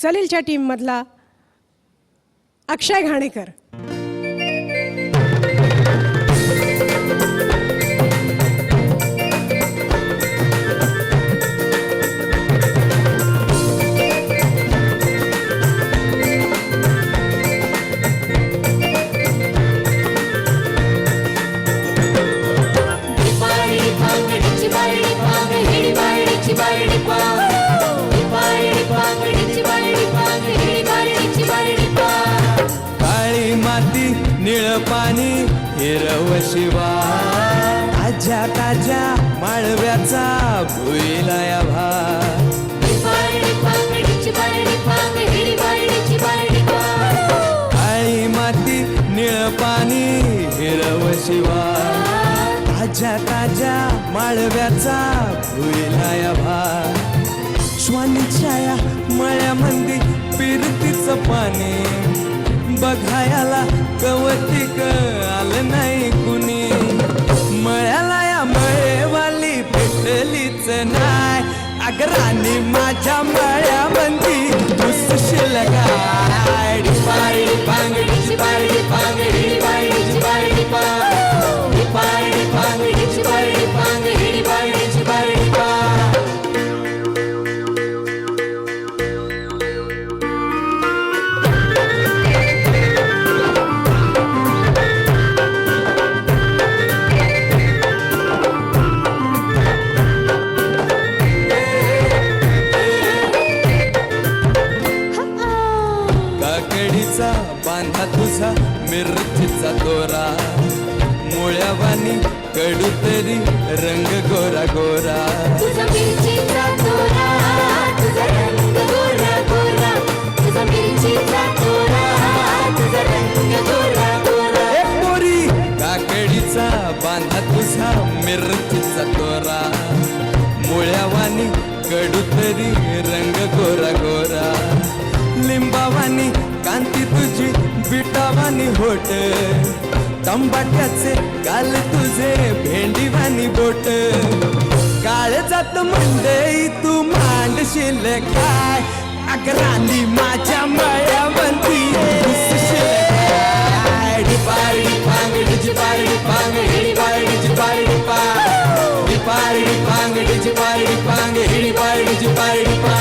सलीलच्या team मधला अक्षय घाणेकर. काळी माती निळ पाणी हिरव शिवा ताज्या ताज्या माळव्याचा भुईला या भा. काळी माती निळ पाणी हिरव शिवा ताज्या ताज्या माळव्याचा भुईला या भा. श्वानीच्या या मळ्यामंदी फिरतीचं पाणी बघायला कवतिक आलं नाही कुणी. मळ्याला या मळेवाली भेटलीच नाय अगरानी माझ्या मळ्यामंदी दुसशील काय. डिपारी पांगडीची बारडी पांगडी बारडीची बारडी पा. डिपारी पांगडीची बारडी पांगडी बारडीची बारडी पा. काकडीचा बांधा तुझा मिरचीचा दोरा मुळ्यावानी कडू तरी रंग गोरा गोरा. तुझा मिरचीचा दोरा तुझा रंग गोरा गोरा. तुझा मिरचीचा दोरा तुझा रंग गोरा गोरा. ए पोरी काकडीचा बांधा तुझा मिरचीचा दोरा मुळ्यावानी कडू तरी रंग गोरा गोरा. लिंबावानी कांती तुझी बिटावानी होट तंबाट्याचे गाल तुझे भेंडीवानी बोट. काळ जात मंडई तू मांडशील काय अगरानी माझ्या मळ्यावंती दुसशील काय. डिपारडी पांगडीची बारडी पांगडी बारडीची बारडी पा. डिपारडी पांगडीची बारडी पांगडी बारडीची बारडी पा.